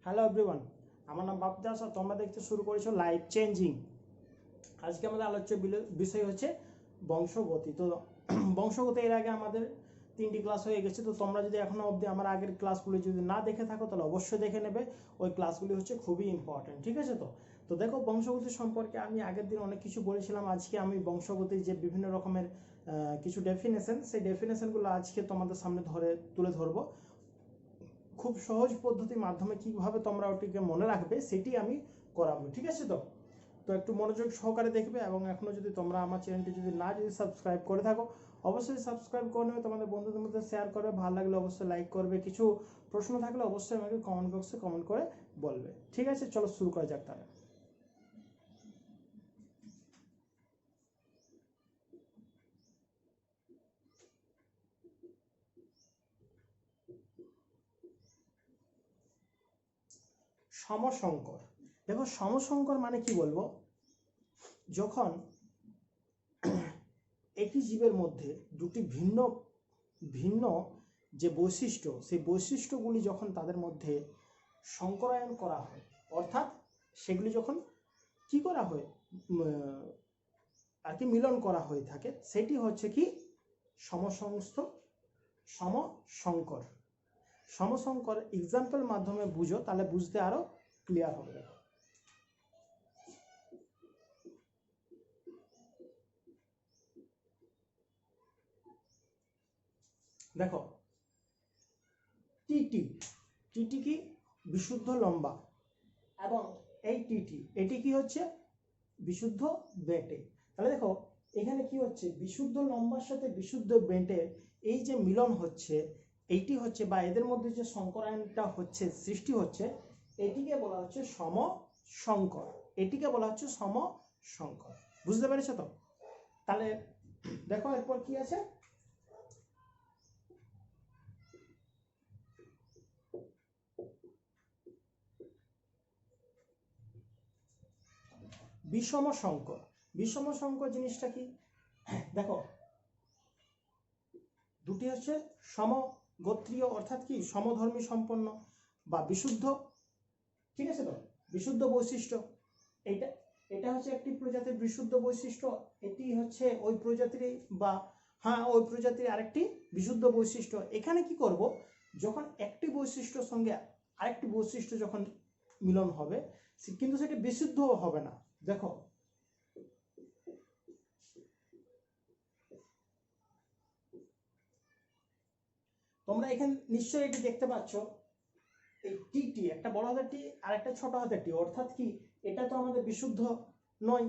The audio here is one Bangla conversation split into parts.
হ্যালো এভরিওয়ান, আমার নাম বাপ দাস আর তোমরা দেখতে শুরু করেছো লাইফ চেঞ্জিং। আজকে আমাদের আলোচ্য বিষয় হচ্ছে বংশগতি। তো বংশগতি এর আগে আমাদের 3টি ক্লাস হয়ে গেছে। তো তোমরা যদি এখনো অবধি আমার আগের ক্লাসগুলি যদি না দেখে থাকো তাহলে অবশ্যই দেখে নেবে। ওই ক্লাসগুলি হচ্ছে খুবই ইম্পর্টেন্ট, ঠিক আছে? তো দেখো, বংশগতি সম্পর্কে আমি আগের দিন অনেক কিছু বলেছিলাম। আজকে আমি বংশগতির যে বিভিন্ন রকমের কিছু ডেফিনেশন, সেই ডেফিনেশনগুলো আজকে তোমাদের সামনে তুলে ধরবো। খুব সহজ পদ্ধতির মাধ্যমে কিভাবে তোমরা ওটিকে মনে রাখবে সেটি আমি করাবো, ঠিক আছে? তো একটু মনোযোগ সহকারে দেখবে, এবং এখনো যদি তোমরা আমার চ্যানেলটি যদি সাবস্ক্রাইব করে থাকো অবশ্যই সাবস্ক্রাইব করে নেবে, তোমাদের বন্ধুদের মধ্যে শেয়ার করবে, ভালো লাগলে অবশ্যই লাইক করবে, কিছু প্রশ্ন থাকলে অবশ্যই আমাকে কমেন্ট বক্সে কমেন্ট করে বলবে, ঠিক আছে? চলো শুরু করা যাক তাহলে। সমসংকর। দেখো, সমসংকর মানে কি বলবো, যখন একটি জীবের মধ্যে দুটি ভিন্ন ভিন্ন যে বৈশিষ্ট্য, সেই বৈশিষ্ট্যগুলি যখন তাদের মধ্যে সংকরায়ন করা হয়, অর্থাৎ সেগুলি যখন কি করা হয় আর কি মিলন করা হয়ে থাকে, সেটি হচ্ছে কি সমসংকর। সমসংকর এক্সাম্পল মাধ্যমে বুঝো, তাহলে বুঝতে আরো ক্লিয়ার হবে। দেখো, টিটি কি বিশুদ্ধ লম্বা, এবং এই এটি কি হচ্ছে বিশুদ্ধ বেঁটে। তাহলে দেখো, এখানে কি হচ্ছে, বিশুদ্ধ লম্বার সাথে বিশুদ্ধ বেঁটে এই যে মিলন হচ্ছে, এইটি হচ্ছে, বা এদের মধ্যে যে সংকরায়নটা হচ্ছে, সৃষ্টি হচ্ছে, এটিকে বলা হচ্ছে সমসংকর। এটিকে বলা হচ্ছে সমসংকর। বুঝতে পেরেছো তো? তাহলে দেখো এরপর কি আছে, বিষমসংকর। বিষমসংকর জিনিসটা কি? দেখো, দুটি হচ্ছে সমগোত্রীয়, অর্থাৎ কি সমধর্মী সম্পন্ন বা বিশুদ্ধ, ঠিক আছে? তো বিশুদ্ধ বৈশিষ্ট্য, এটা এটা হচ্ছে একটি প্রজাতির বিশুদ্ধ বৈশিষ্ট্য, এটি হচ্ছে ওই প্রজাতির, বা হ্যাঁ, ওই প্রজাতির আরেকটি বিশুদ্ধ বৈশিষ্ট্য। এখানে কি করব, যখন একটি বৈশিষ্ট্যের সঙ্গে আরেকটি বৈশিষ্ট্য যখন মিলন হবে, কিন্তু সেটি বিশুদ্ধ হবে না। দেখো, তোমরা এখানে নিশ্চয়ই এটি দেখতে পাচ্ছ, এই টি একটা বড় হাতের টি আর একটা ছোট হাতের টি, অর্থাৎ কি এটা তো আমাদের বিশুদ্ধ নয়।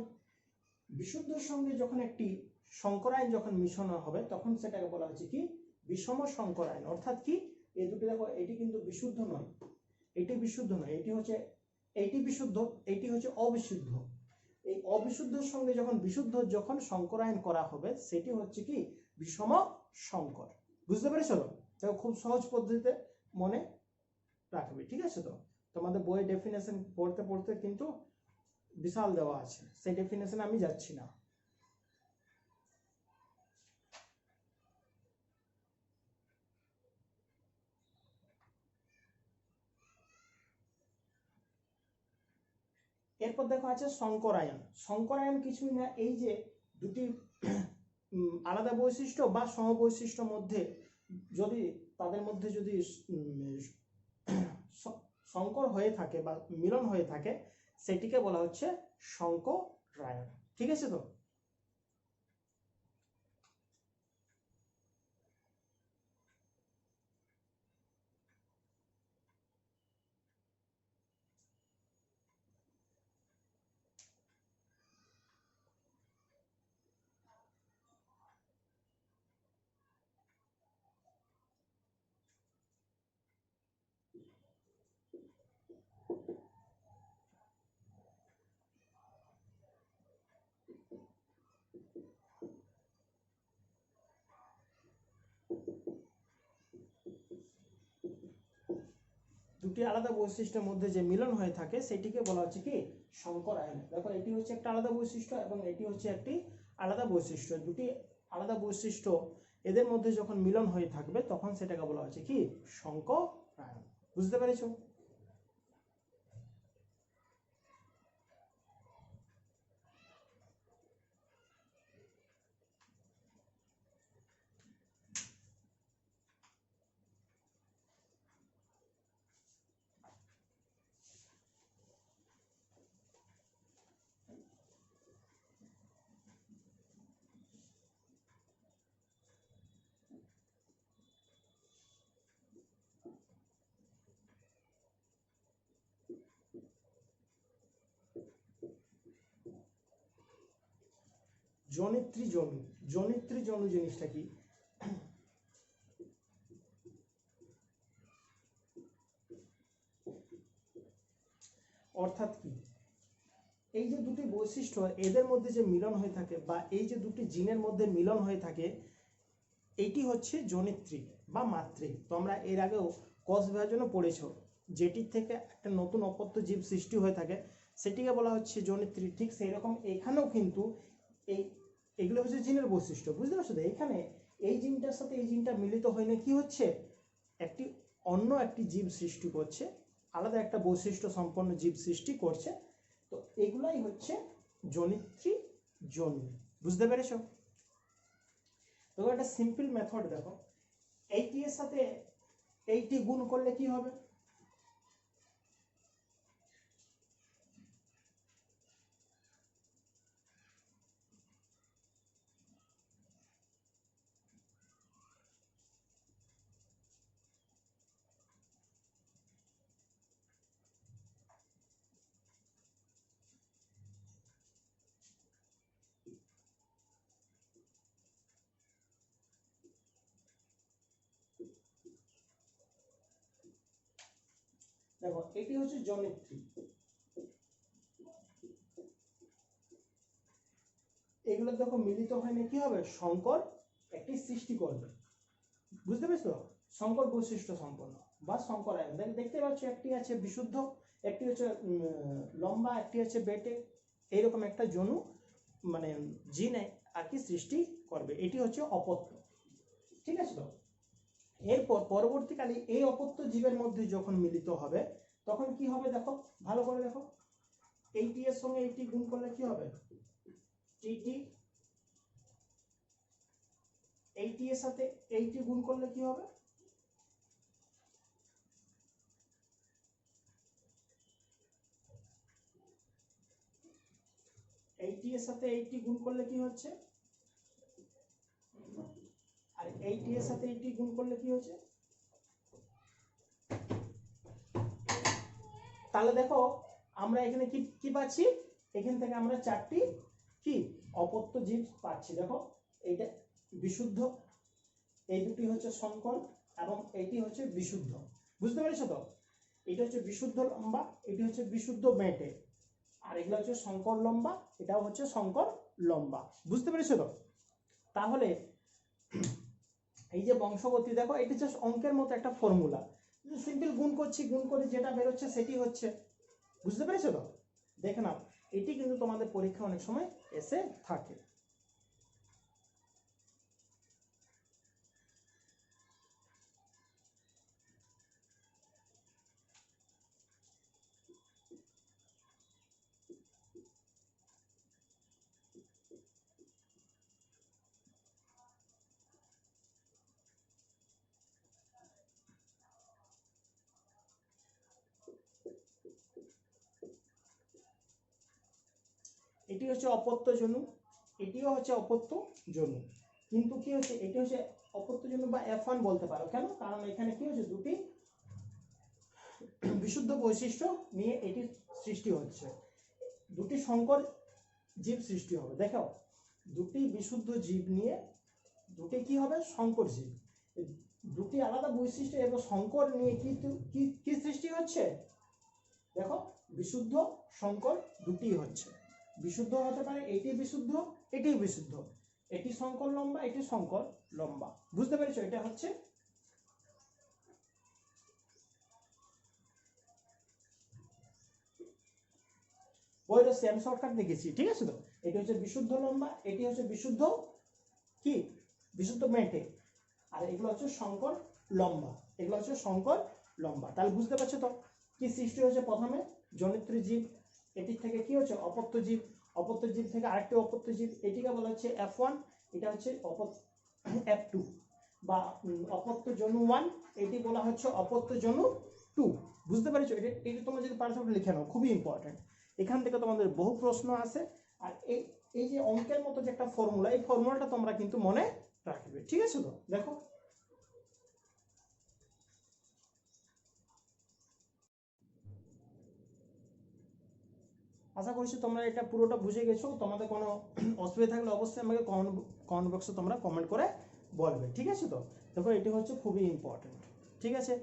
বিশুদ্ধের সঙ্গে যখন একটি সংকরায়ন যখন মিশ্রণ হবে, তখন সেটাকে বলা হচ্ছে কি বিষম সংকরায়ন। অর্থাৎ কি, এই দুটি দেখো, এটি কিন্তু বিশুদ্ধ নয়, এটি বিশুদ্ধ নয়, এটি বিশুদ্ধ, এটি হচ্ছে অবিশুদ্ধ। এই অবিশুদ্ধের সঙ্গে যখন বিশুদ্ধ যখন সংকরায়ন করা হবে, সেটি হচ্ছে কি বিষম সংকর। বুঝতে পেরেছো তো? দেখো, খুব সহজ পদ্ধতিতে মনে রাখবে, ঠিক আছে? তো তোমাদের বইয়ের ডেফিনেশন পড়তে পড়তে কিন্তু বিশাল দেওয়া আছে, সেই ডেফিনেশনে আমি যাচ্ছি না। এরপর দেখো আছে সংকরায়ন। সংকরায়ন কিছুই না, এই যে দুটি আলাদা বৈশিষ্ট্য বা সমবৈশিষ্ট্য মধ্যে যদি তাদের মধ্যে যদি সংকর হয়ে থাকে বা মিলন হয়ে থাকে, সেটিকে বলা হচ্ছে সংকরায়ন, ঠিক আছে? তো দুটি আলাদা বৈশিষ্ট্যের মধ্যে যে মিলন হয়ে থাকে, সেটিকে বলা হচ্ছে কি সংকরায়ন। দেখো, এটি হচ্ছে একটা আলাদা বৈশিষ্ট্য এবং এটি হচ্ছে একটি আলাদা বৈশিষ্ট্য। দুটি আলাদা বৈশিষ্ট্য, এদের মধ্যে যখন মিলন হয়ে থাকবে, তখন সেটাকে বলা হচ্ছে কি সংকরায়ন। বুঝতে পেরেছো? জনিত্রী জনু। জনিত্রী জনু জিনিসটা কি? অর্থাৎ কি, এই যে দুটি বৈশিষ্ট্য এদের মধ্যে যে মিলন হয়ে থাকে বা এই যে দুটি জিনের মধ্যে মিলন হয়ে থাকে, এইটি হচ্ছে জনিত্রী বা মাতৃ। তোমরা এর আগেও কোষ বিভাজনও পড়েছো, যেটির থেকে একটা নতুন অপত্য জীব সৃষ্টি হয়ে থাকে সেটিকে বলা হচ্ছে জনিত্রী। ঠিক সেই রকম এখানেও কিন্তু এগুলো হচ্ছে জিনের বৈশিষ্ট্য, বুঝতে পারছো তো? এখানে এই জিনটার সাথে এই জিনটা মিলিত হয়ে কি হচ্ছে, একটি অন্য একটি জীব সৃষ্টি করছে, আলাদা একটা বৈশিষ্ট্য সম্পন্ন জীব সৃষ্টি করছে। তো এগুলাই হচ্ছে জনিত্রী জনু, বুঝতে পেরেছো? তো একটা সিম্পল মেথড দেখো, এইটি এর সাথে এইটি গুণ করলে কি হবে? দেখো এটি হচ্ছে জনিত্রী, এগুলো দেখো মিলিত হয় না কি হবে, সংকর একটি সৃষ্টি করবে, বুঝতে পেরেছো? সংকর বৈশিষ্ট্য সম্পন্ন বা সংকর আয়ন। দেখতে পাচ্ছ একটি আছে বিশুদ্ধ, একটি হচ্ছে লম্বা, একটি আছে বেটে, এইরকম একটা জনু মানে জিনে আর কি সৃষ্টি করবে। এটি হচ্ছে অপত্য, ঠিক আছে? তো এরপর পরবর্তীকালে এই অপত্য জীবের মধ্যে যখন মিলিত হবে তখন কি হবে দেখো, ভালো করে দেখো, এইটি এর সঙ্গে এইটি গুণ করলে কি হবে, টিটি। এইটি এর সাথে এইটি গুণ করলে কি হবে, এইটি এর সাথে এইটি গুণ করলে কি হচ্ছে, আর এইটি এর সাথে এইটি গুণ করলে কি হচ্ছে। তাহলে দেখো আমরা এখানে কি কি পাচ্ছি, এখান থেকে আমরা চারটি কি অপত্য জীব পাচ্ছি। দেখো এইটা বিশুদ্ধ, এই দুটি হচ্ছে সংকর এবং এটি হচ্ছে বিশুদ্ধ, বুঝতে পেরেছো তো? এটা হচ্ছে বিশুদ্ধ লম্বা, এটি হচ্ছে বিশুদ্ধ বেঁটে, আর এগুলো হচ্ছে সংকর লম্বা, এটাও হচ্ছে সংকর লম্বা, বুঝতে পেরেছো তো? তাহলে এই যে বংশগতি দেখো, এটি জাস্ট অঙ্কের মতো একটা ফর্মুলা, সিম্পল গুণ করছি, গুণ করে যেটা বেরোচ্ছে সেটি হচ্ছে, বুঝতে পেরেছো তো? দেখে নাও, এটি কিন্তু তোমাদের পরীক্ষা অনেক সময় এসে থাকে। এটি হচ্ছে অপত্য জনু, এটিও হচ্ছে অপত্য জনু, কিন্তু কি হচ্ছে, এটি হচ্ছে অপত্য জনু বা F1 বলতে পারো। কেন? কারণ এখানে কি হচ্ছে, দুটি বিশুদ্ধ বৈশিষ্ট্য নিয়ে এটি সৃষ্টি হচ্ছে, দুটি সংকর জীব সৃষ্টি হবে। দেখো দুটি বিশুদ্ধ জীব নিয়ে দুটি কি হবে, সংকর জীব, দুটি আলাদা বৈশিষ্ট্য এবং সংকর নিয়ে কি সৃষ্টি হচ্ছে, দেখো বিশুদ্ধ সংকর দুটি হচ্ছে। বিশুদ্ধ হতে পারে এটি বিশুদ্ধ, এটি বিশুদ্ধ, এটি সংকর লম্বা, এটি সংকর লম্বা, বুঝতে পেরেছো? এটা হচ্ছে বইটা সেম শর্টকাট দেখেছি, ঠিক আছে তো? এটি হচ্ছে বিশুদ্ধ লম্বা, এটি হচ্ছে বিশুদ্ধ কি বিশুদ্ধ মেটে, আর এগুলো হচ্ছে সংকর লম্বা, এগুলো হচ্ছে সংকর লম্বা। তাহলে বুঝতে পারছো তো কি সৃষ্টি হচ্ছে, প্রথমে জনিত্রী জীব, এটির থেকে কি হচ্ছে অপত্য জীব, অপত্য জীব থেকে আরেকটি অপত্য জীব, এটিকে বলা হচ্ছে F1, এটা হচ্ছে F2 বা অপত্য জনু 1, এটি বলা হচ্ছে অপত্য জনু 2, বুঝতে পেরেছো? এটা তোমরা যদি পারো লিখে নাও, খুবই ইম্পর্টেন্ট, এখান থেকে তোমাদের বহু প্রশ্ন আসে। আর এই যে অঙ্কের মতো যে একটা ফর্মুলা, এই ফর্মুলাটা তোমরা কিন্তু মনে রাখবে, ঠিক আছে তো? দেখো আশা করছি তোমরা এটা পুরোটা বুঝে গেছো। তোমাদের কোনো অসুবিধা থাকলে অবশ্যই আমাকে কমেন্ট বক্সে তোমরা কমেন্ট করে বলবে, ঠিক আছে? তো দেখো এটি হচ্ছে খুবই ইম্পর্টেন্ট, ঠিক আছে?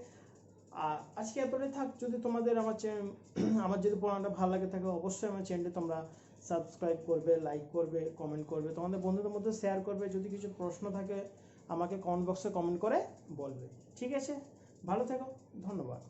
আর আজকে এতটাই থাক। যদি তোমাদের আমার যদি পড়ানোটা ভালো লাগে থাকে, অবশ্যই আমার চ্যানেলটি তোমরা সাবস্ক্রাইব করবে, লাইক করবে, কমেন্ট করবে, তোমাদের বন্ধুদের মধ্যে শেয়ার করবে। যদি কিছু প্রশ্ন থাকে আমাকে কমেন্ট বক্সে কমেন্ট করে বলবে, ঠিক আছে? ভালো থেকো, ধন্যবাদ।